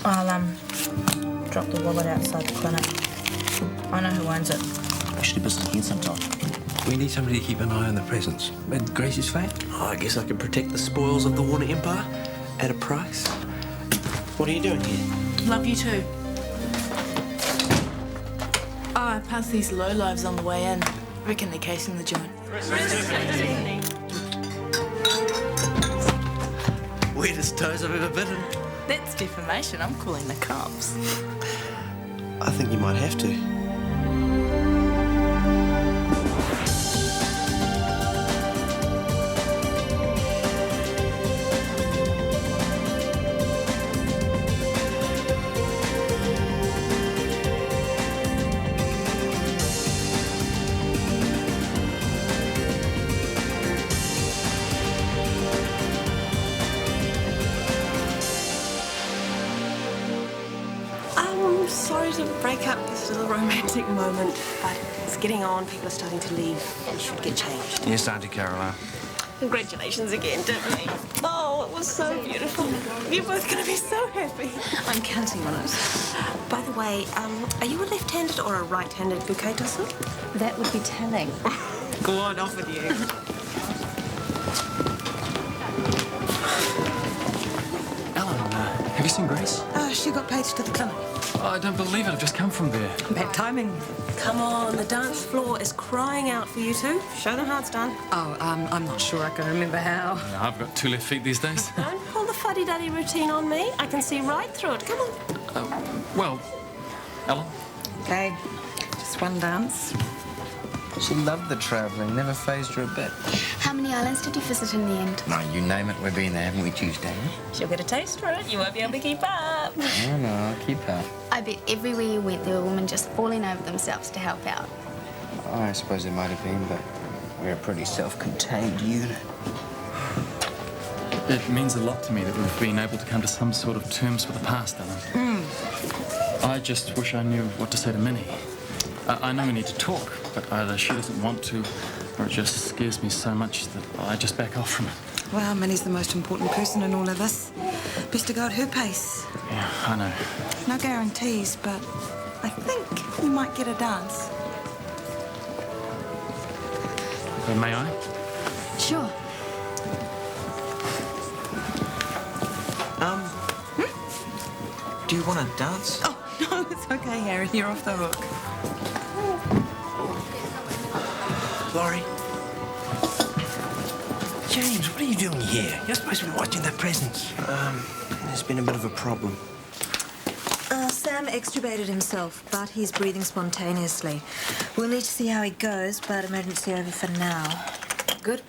I'll, drop the wallet outside the clinic. I know who owns it. We should do business again sometime. We need somebody to keep an eye on the presents. And Gracie's fate? Oh, I guess I can protect the spoils of the Warner Empire at a price. What are you doing here? Love you too. Oh, I passed these lowlives on the way in. Reckon they're casing the joint. Weirdest toes I've ever bitten. That's defamation. I'm calling the cops. I think you might have to. I'm sorry to break up this little romantic moment, but it's getting on. People are starting to leave. We should get changed. Yes, Auntie Caroline. Congratulations again, Tiffany. Oh, it was so beautiful. You're both going to be so happy. I'm counting on it. By the way, are you a left-handed or a right-handed bouquet tosser? That would be telling. Go on, off with you. Alan, have you seen Grace? She got paged to the clinic. Oh, I don't believe it. I've just come from there. Bad timing. Come on, the dance floor is crying out for you two. Show them how it's done. Oh, I'm not sure I can remember how. I've got 2 left feet these days. Don't pull the fuddy-duddy routine on me. I can see right through it. Come on. Well, Alan? Okay, just one dance. She loved the travelling, never phased her a bit. How many islands did you visit in the end? No, you name it, we've been there, haven't we, Tuesday? She'll get a taste for it. You won't be able to keep up. Oh, no, I'll keep her. I bet everywhere you went there were women just falling over themselves to help out. Oh, I suppose there might have been, but we're a pretty self-contained unit. It means a lot to me that we've been able to come to some sort of terms with the past, Alan. I just wish I knew what to say to Minnie. I know we need to talk, but either she doesn't want to, or it just scares me so much that I just back off from it. Well, Minnie's the most important person in all of this. Best to go at her pace. Yeah, I know. No guarantees, but I think we might get a dance. May I? Sure. Do you want to dance? Oh, no, it's okay, Harry. You're off the hook. Laurie? James, what are you doing here? You're supposed to be watching the presents. There's been a bit of a problem. Sam extubated himself, but he's breathing spontaneously. We'll need to see how he goes, but emergency over for now. Good?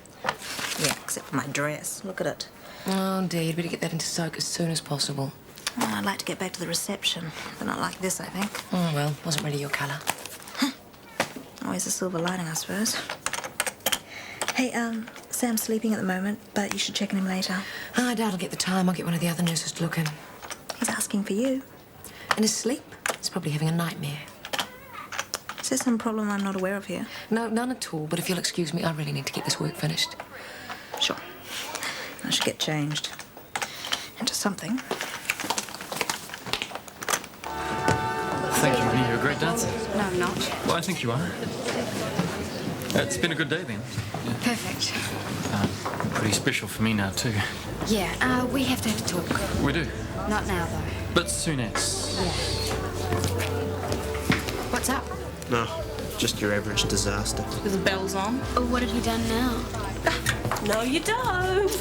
Yeah, except for my dress. Look at it. Oh, indeed. Better get that into soak as soon as possible. Oh, I'd like to get back to the reception, but not like this, I think. Oh, well, wasn't really your colour. Always a silver lining, I suppose. Hey, Sam's sleeping at the moment, but you should check on him later. Oh, I doubt I'll get the time. I'll get one of the other nurses to look in. He's asking for you. In his sleep? He's probably having a nightmare. Is there some problem I'm not aware of here? No, none at all. But if you'll excuse me, I really need to get this work finished. Sure. I should get changed into something. Thank you, Minnie. You're a great dancer. No, I'm not. Well, I think you are. It's been a good day, then. Perfect. Pretty special for me now, too. Yeah, we have to talk. We do. Not now, though. But soon as. Yeah. What's up? No, just your average disaster. With the bells on. Oh, what have you done now? No, you don't.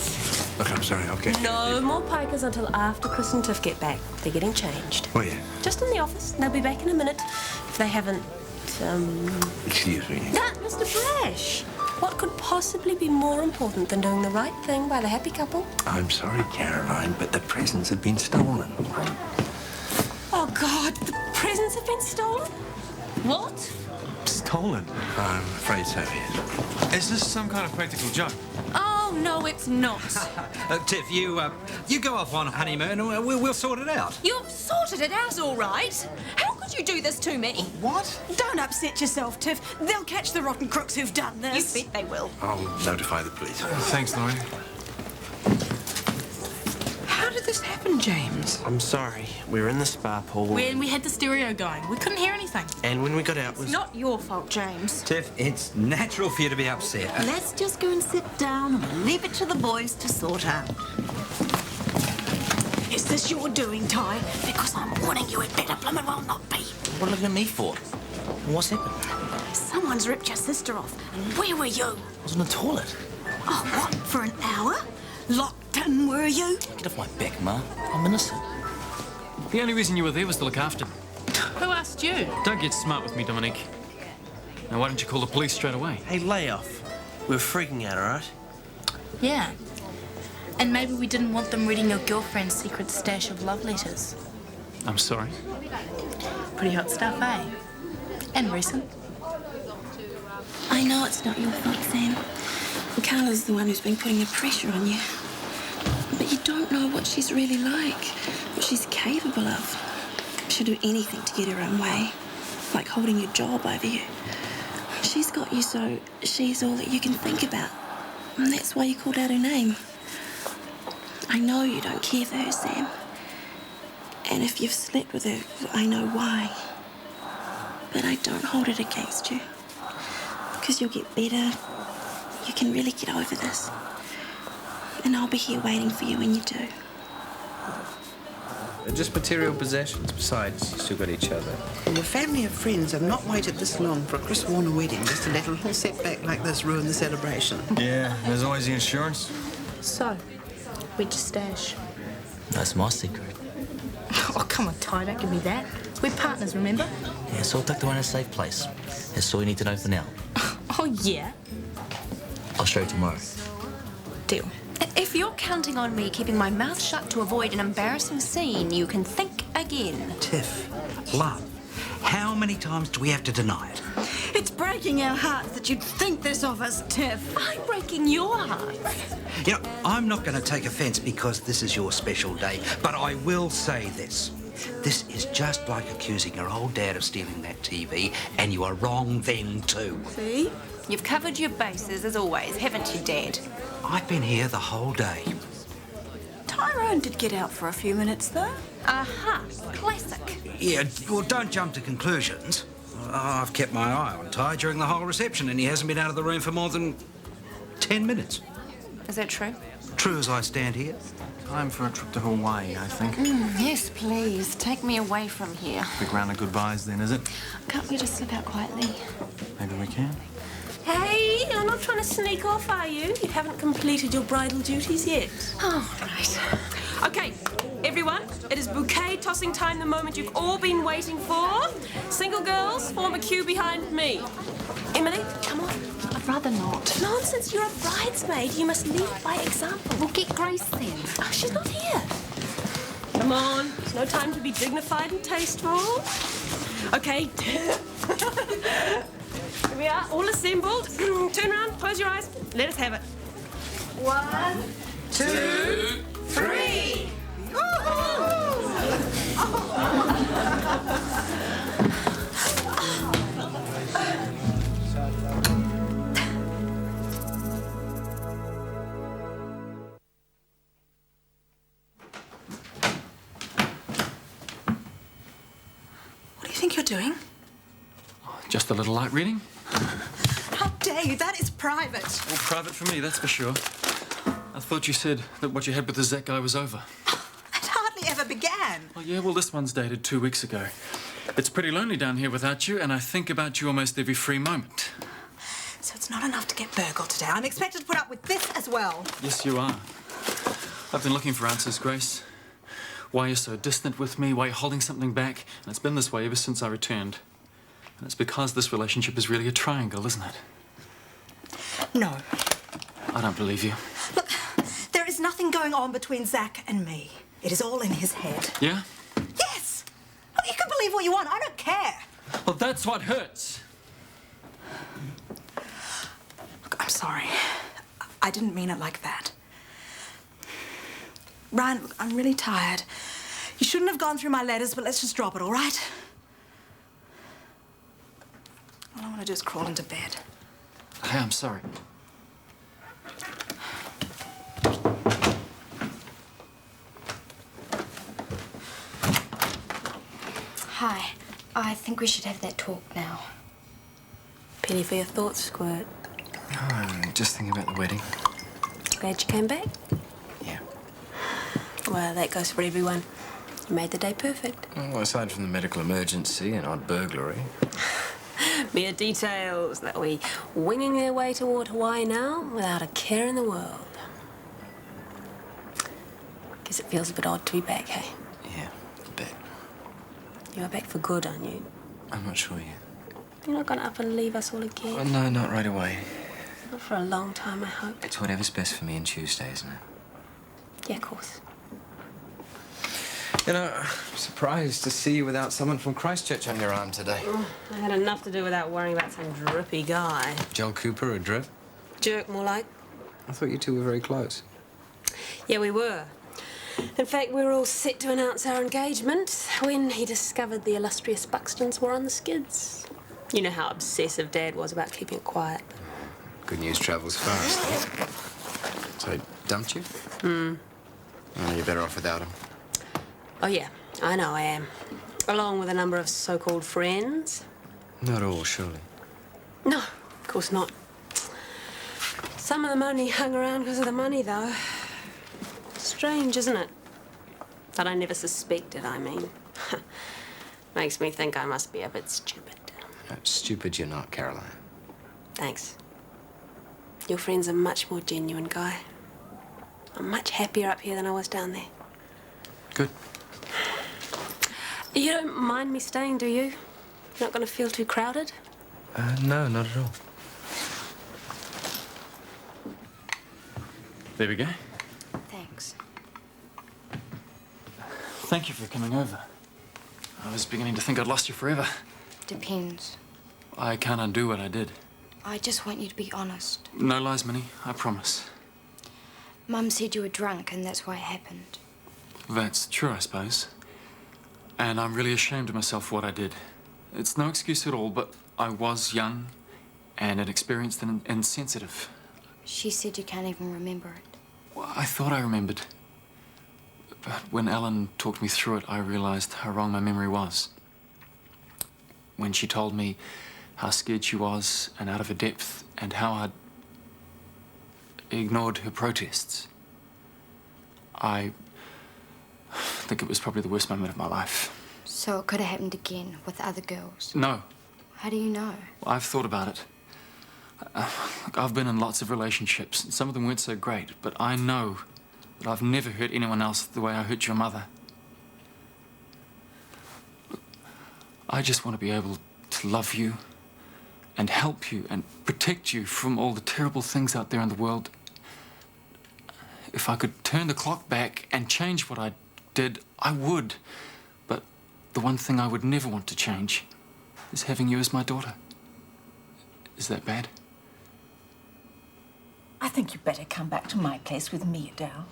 Look, I'm sorry, okay. No more pikers until after Chris and Tiff get back. They're getting changed. Oh, yeah. Just in the office. They'll be back in a minute. If they haven't, Excuse me. Mr. Brash. What could possibly be more important than doing the right thing by the happy couple? I'm sorry, Caroline, but the presents have been stolen. Oh, God, the presents have been stolen? What? Stolen? I'm afraid so, yes. Is this some kind of practical joke? Oh, no, it's not. Tiff, you go off on honeymoon and we'll sort it out. You've sorted it out, all right. How could you do this to me? What? Don't upset yourself, Tiff. They'll catch the rotten crooks who've done this. You bet they will. I'll notify the police. Thanks, Laurie. How did this happen? happened, James? I'm sorry. We were in the spa pool. When we had the stereo going, we couldn't hear anything. And when we got out was... Not your fault, James. Tiff, it's natural for you to be upset. Let's just go and sit down and we'll leave it to the boys to sort out. Is this your doing, Ty? Because I'm warning you, it better blooming well not be. What are you looking at me for? What's happened? Someone's ripped your sister off. And where were you? I was in the toilet. Oh, what? For an hour? Locked in, were you? Get off my back, Ma. I'm innocent. The only reason you were there was to look after me. Who asked you? Don't get smart with me, Dominique. Now, why don't you call the police straight away? Hey, lay off. We were freaking out, all right? Yeah. And maybe we didn't want them reading your girlfriend's secret stash of love letters. I'm sorry. Pretty hot stuff, eh? And recent. I know it's not your fault, Sam. Carla's the one who's been putting the pressure on you. But you don't know what she's really like, what she's capable of. She'll do anything to get her own way, like holding your job over you. She's got you so she's all that you can think about. And that's why you called out her name. I know you don't care for her, Sam. And if you've slept with her, I know why. But I don't hold it against you. Because you'll get better. You can really get over this. And I'll be here waiting for you when you do. They're just material possessions. Besides, you still got each other. And your family and friends have not waited this long for a Chris Warner wedding just to let a little setback like this ruin the celebration. Yeah, there's always the insurance. So, where'd you stash? That's my secret. Oh, come on, Ty, don't give me that. We're partners, remember? Yeah, it's all tucked away in a safe place. That's all you need to know for now. Oh, yeah? I'll show you tomorrow. Deal. If you're counting on me keeping my mouth shut to avoid an embarrassing scene, you can think again. Tiff, love, how many times do we have to deny it? It's breaking our hearts that you'd think this of us, Tiff. I'm breaking your heart. You know, I'm not going to take offence because this is your special day, but I will say this. This is just like accusing your old dad of stealing that TV, and you are wrong then too. See? You've covered your bases as always, haven't you, Dad? I've been here the whole day. Tyrone did get out for a few minutes, though. Aha, classic. Yeah, well, don't jump to conclusions. I've kept my eye on Ty during the whole reception, and he hasn't been out of the room for more than 10 minutes. Is that true? True as I stand here. Time for a trip to Hawaii, I think. Yes, please. Take me away from here. Big round of goodbyes then, is it? Can't we just slip out quietly? Maybe we can. Hey, you're not trying to sneak off, are you? You haven't completed your bridal duties yet. Oh, right. Okay, everyone, it is bouquet tossing time, the moment you've all been waiting for. Single girls, form a queue behind me. Emily, come on. I'd rather not. Nonsense, you're a bridesmaid. You must lead by example. We'll get Grace then. Oh, she's not here. Come on, there's no time to be dignified and tasteful. Okay. Here we are, all assembled. Turn around, close your eyes. Let us have it. 1, 2, 3. What do you think you're doing? Just a little light reading. How dare you? That is private. Well, private for me, that's for sure. I thought you said that what you had with the Zach guy was over. It hardly ever began. Oh, yeah, well, this one's dated 2 weeks ago. It's pretty lonely down here without you, and I think about you almost every free moment. So it's not enough to get burgled today. I'm expected to put up with this as well. Yes, you are. I've been looking for answers, Grace. Why you're so distant with me, why you're holding something back, and it's been this way ever since I returned. And it's because this relationship is really a triangle, isn't it? No. I don't believe you. Look, there is nothing going on between Zach and me. It is all in his head. Yeah? Yes! Well, you can believe what you want. I don't care. Well, that's what hurts. Look, I'm sorry. I didn't mean it like that. Ryan, look, I'm really tired. You shouldn't have gone through my letters, but let's just drop it, all right? All I want to do is crawl into bed. Hey, I'm sorry. Hi. I think we should have that talk now. Penny for your thoughts, Squirt. Oh, I'm just thinking about the wedding. Glad you came back? Yeah. Well, that goes for everyone. You made the day perfect. Well, aside from the medical emergency and odd burglary. Mere details that we winging their way toward Hawaii now without a care in the world. Guess it feels a bit odd to be back, hey? Yeah, a bit. You're back for good, aren't you? I'm not sure yet. You're not going to up and leave us all again? Oh, no, not right away. Not for a long time, I hope. It's whatever's best for me and Tuesday, isn't it? Yeah, of course. You know, I'm surprised to see you without someone from Christchurch on your arm today. Oh, I had enough to do without worrying about some drippy guy. Joel Cooper, a drip? Jerk, more like. I thought you two were very close. Yeah, we were. In fact, we were all set to announce our engagement when he discovered the illustrious Buxtons were on the skids. You know how obsessive Dad was about keeping it quiet. Good news travels fast, eh? So he dumped you? Hmm. Oh, you're better off without him. Oh, yeah, I know I am. Along with a number of so-called friends. Not all, surely. No, of course not. Some of them only hung around because of the money, though. Strange, isn't it? That I never suspected, I mean. Makes me think I must be a bit stupid. No, stupid you're not, Caroline. Thanks. Your friend's a much more genuine guy. I'm much happier up here than I was down there. Good. You don't mind me staying, do you? You're not going to feel too crowded? No, not at all. There we go. Thanks. Thank you for coming over. I was beginning to think I'd lost you forever. Depends. I can't undo what I did. I just want you to be honest. No lies, Minnie. I promise. Mum said you were drunk and that's why it happened. That's true, I suppose. And I'm really ashamed of myself for what I did. It's no excuse at all, but I was young and inexperienced and insensitive. She said you can't even remember it. Well, I thought I remembered. But when Ellen talked me through it, I realized how wrong my memory was. When she told me how scared she was and out of her depth and how I'd ignored her protests, I think it was probably the worst moment of my life. So it could have happened again with other girls? No. How do you know? Well, I've thought about it. Look, I've been in lots of relationships. Some of them weren't so great, but I know that I've never hurt anyone else the way I hurt your mother. Look, I just want to be able to love you and help you and protect you from all the terrible things out there in the world. If I could turn the clock back and change what I did, I would. But the one thing I would never want to change is having you as my daughter. Is that bad? I think you'd better come back to my place with me, Adele.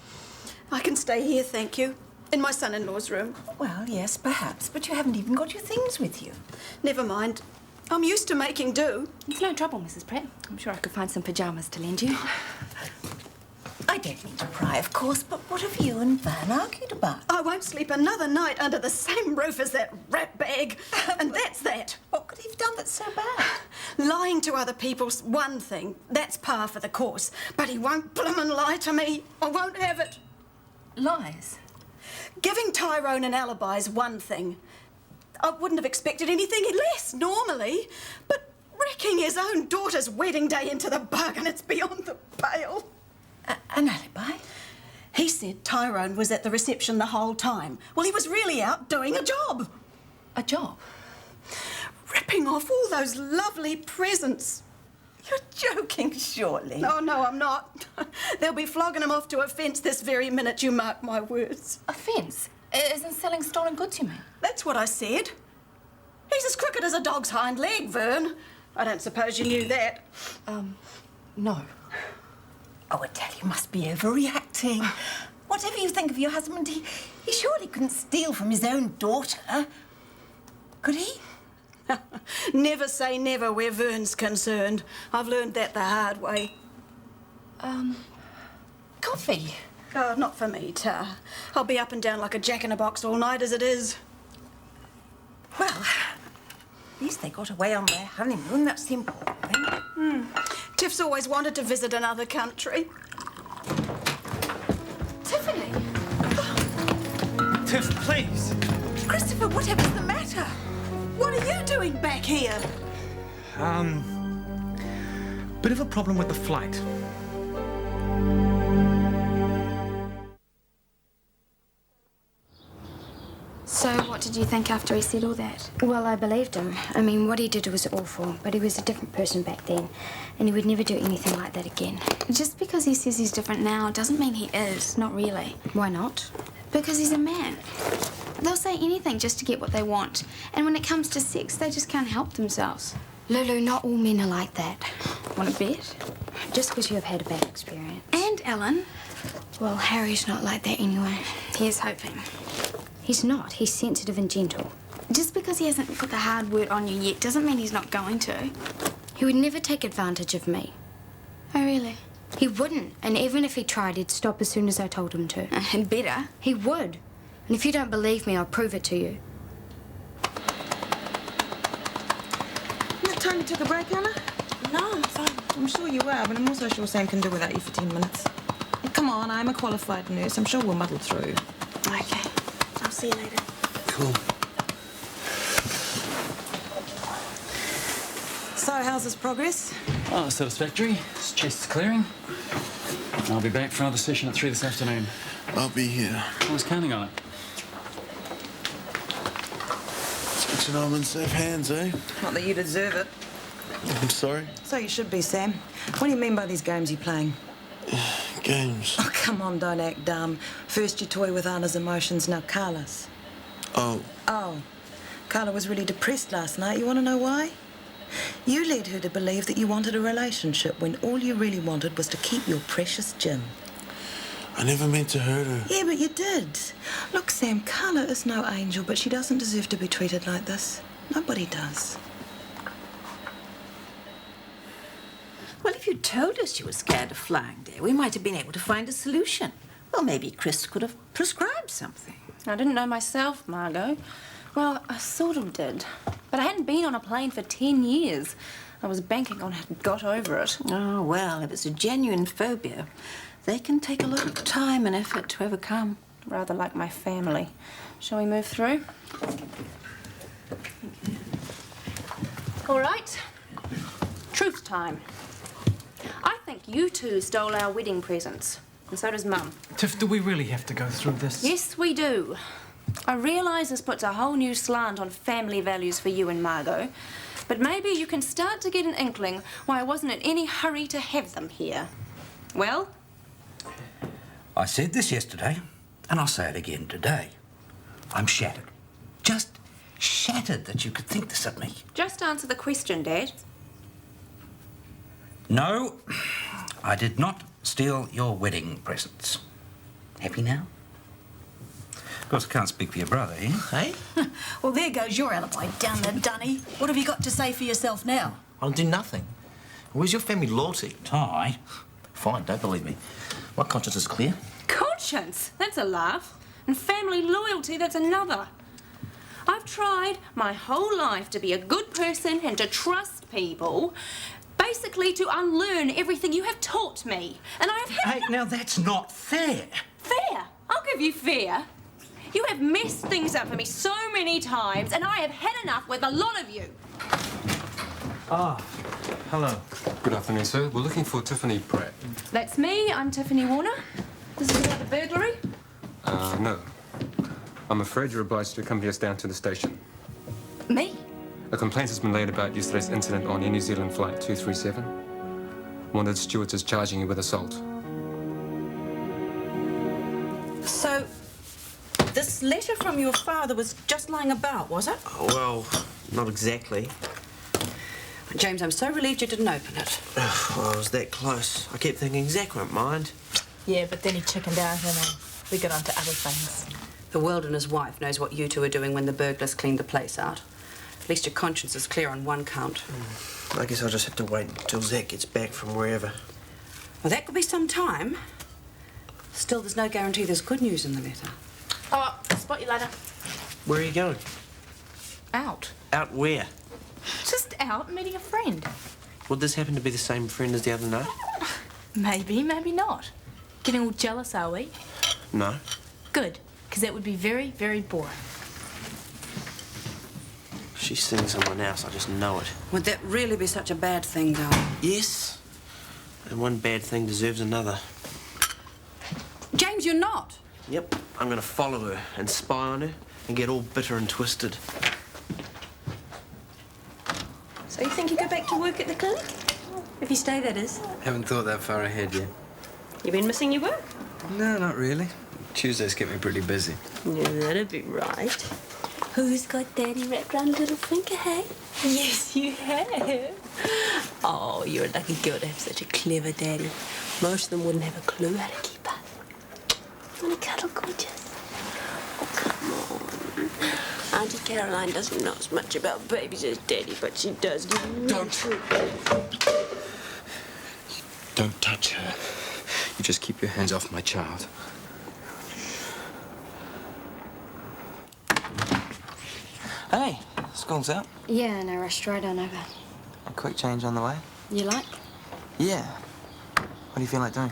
I can stay here, thank you. In my son-in-law's room. Well, yes, perhaps, but you haven't even got your things with you. Never mind. I'm used to making do. It's no trouble, Mrs. Pratt. I'm sure I could find some pyjamas to lend you. I don't mean to pry, of course, but what have you and Van argued about? I won't sleep another night under the same roof as that rat bag. And that's that. What could he have done that's so bad? Lying to other people's one thing. That's par for the course. But he won't bloomin' lie to me. I won't have it. Lies? Giving Tyrone an alibi's one thing. I wouldn't have expected anything less, normally. But wrecking his own daughter's wedding day into the bargain, it's beyond the pale. An alibi? He said Tyrone was at the reception the whole time. Well, he was really out doing a job. A job? Ripping off all those lovely presents. You're joking, surely. No, I'm not. They'll be flogging him off to a fence this very minute, you mark my words. A fence? Isn't selling stolen goods, you mean? That's what I said. He's as crooked as a dog's hind leg, Vern. I don't suppose you knew that. No. Oh, Adele, you must be overreacting. Whatever you think of your husband, he surely couldn't steal from his own daughter. Could he? Never say never where Vern's concerned. I've learned that the hard way. Coffee? Oh, not for me, Tar. I'll be up and down like a jack-in-a-box all night as it is. Well, at least they got away on their honeymoon. That's the important thing. Tiff's always wanted to visit another country. Tiffany! Tiff, please. Christopher, whatever's the matter? What are you doing back here? Bit of a problem with the flight. So what did you think after he said all that? Well, I believed him. I mean, what he did was awful, but he was a different person back then, and he would never do anything like that again. Just because he says he's different now doesn't mean he is, not really. Why not? Because he's a man. They'll say anything just to get what they want, and when it comes to sex, they just can't help themselves. Lulu, not all men are like that. Want to bet? Just because you have had a bad experience. And Ellen? Well, Harry's not like that anyway. He's hoping. He's not. He's sensitive and gentle. Just because he hasn't put the hard word on you yet doesn't mean he's not going to. He would never take advantage of me. Oh, really? He wouldn't. And even if he tried, he'd stop as soon as I told him to. And better. He would. And if you don't believe me, I'll prove it to you. Isn't it time you took a break, Anna? No, I'm fine. I'm sure you are, but I'm also sure Sam can do without you for 10 minutes. Come on, I'm a qualified nurse. I'm sure we'll muddle through. Okay. I'll see you later. Cool. So, how's this progress? Oh, satisfactory. This chest's clearing. I'll be back for another session at 3 this afternoon. I'll be here. I was counting on it. Switching arm in safe hands, eh? Not that you deserve it. I'm sorry. So you should be, Sam. What do you mean by these games you're playing? Games. Oh, come on, don't act dumb. First you toy with Anna's emotions, now Carla's. Oh. Oh. Carla was really depressed last night. You want to know why? You led her to believe that you wanted a relationship when all you really wanted was to keep your precious Jim. I never meant to hurt her. Yeah, but you did. Look, Sam, Carla is no angel, but she doesn't deserve to be treated like this. Nobody does. Well, if you'd told us you were scared of flying there, we might have been able to find a solution. Well, maybe Chris could have prescribed something. I didn't know myself, Margot. Well, I sort of did. But I hadn't been on a plane for 10 years. I was banking on having got over it. Oh, well, if it's a genuine phobia, they can take a lot of time and effort to overcome. Rather like my family. Shall we move through? All right. Truth time. I think you two stole our wedding presents. And so does Mum. Tiff, do we really have to go through this? Yes, we do. I realise this puts a whole new slant on family values for you and Margot, but maybe you can start to get an inkling why I wasn't in any hurry to have them here. Well? I said this yesterday, and I'll say it again today. I'm shattered. Just shattered that you could think this of me. Just answer the question, Dad. No, I did not steal your wedding presents. Happy now? Of course, I can't speak for your brother, eh? Hey? Well, there goes your alibi, down there, Dunny. What have you got to say for yourself now? I'll do nothing. Where's your family loyalty? Ty. Fine, don't believe me. My conscience is clear. Conscience? That's a laugh. And family loyalty, that's another. I've tried my whole life to be a good person and to trust people, basically to unlearn everything you have taught me. And I have had... Hey, now that's not fair. Fair? I'll give you fair. You have messed things up for me so many times, and I have had enough with a lot of you. Ah, hello. Good afternoon, sir. We're looking for Tiffany Pratt. That's me. I'm Tiffany Warner. This is about the burglary? No. I'm afraid you're obliged to accompany us down to the station. Me? A complaint has been laid about yesterday's incident on Air New Zealand Flight 237. One of the stewards is charging you with assault. So, this letter from your father was just lying about, was it? Oh, well, not exactly. James, I'm so relieved you didn't open it. Well, I was that close. I kept thinking Zach won't mind. Yeah, but then he chickened out and we got on to other things. The world and his wife knows what you two are doing when the burglars cleaned the place out. At least your conscience is clear on one count. I guess I'll just have to wait until Zach gets back from wherever. Well, that could be some time. Still, there's no guarantee there's good news in the letter. Oh, spot you later. Where are you going? Out. Out where? Just out meeting a friend. Would this happen to be the same friend as the other night? Maybe, maybe not. Getting all jealous, are we? No. Good, because that would be very, very boring. She's seeing someone else, I just know it. Would that really be such a bad thing, though? Yes. And one bad thing deserves another. James, you're not. Yep, I'm gonna follow her and spy on her and get all bitter and twisted. So you think you go back to work at the clinic? If you stay, that is. Haven't thought that far ahead yet. You been missing your work? No, not really. Tuesdays keep me pretty busy. Yeah, that'd be right. Who's got Daddy wrapped around a little finger, hey? Yes, you have. Oh, you're a lucky girl to have such a clever daddy. Most of them wouldn't have a clue how to keep up. Want to cuddle, gorgeous? Oh, come on. Auntie Caroline doesn't know as much about babies as Daddy, but she does give you... Don't touch her. You just keep your hands off my child. Hey, school's out. Yeah, and I rushed right on over. A quick change on the way. You like? Yeah. What do you feel like doing?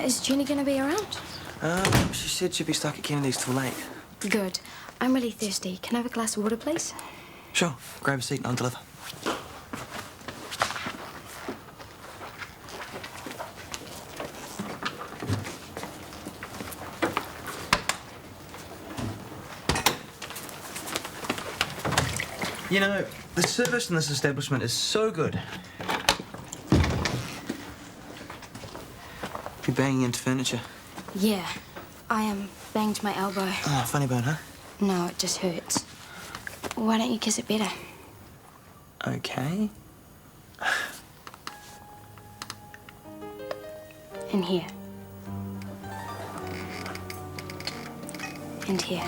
Is Jenny gonna be around? She said she'd be stuck at Kennedy's till late. Good. I'm really thirsty. Can I have a glass of water, please? Sure. Grab a seat and I'll deliver. You know, the service in this establishment is so good. You're banging into furniture. Yeah. I banged my elbow. Oh, funny bone, huh? No, it just hurts. Why don't you kiss it better? Okay. And here. And here.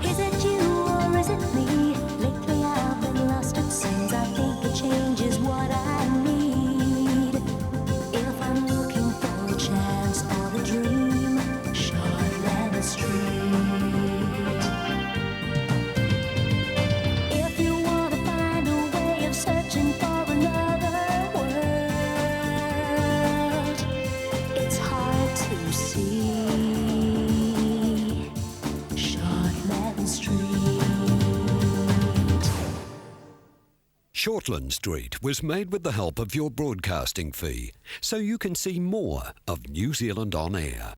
Is it you or is it me? Lately I've been lost, it seems. I think a change is what I need. If I'm looking for a chance or a dream, Shortland Street. If you want to find a way of searching for another world, it's hard to see. Shortland Street. Shortland Street was made with the help of your broadcasting fee, so you can see more of New Zealand on air.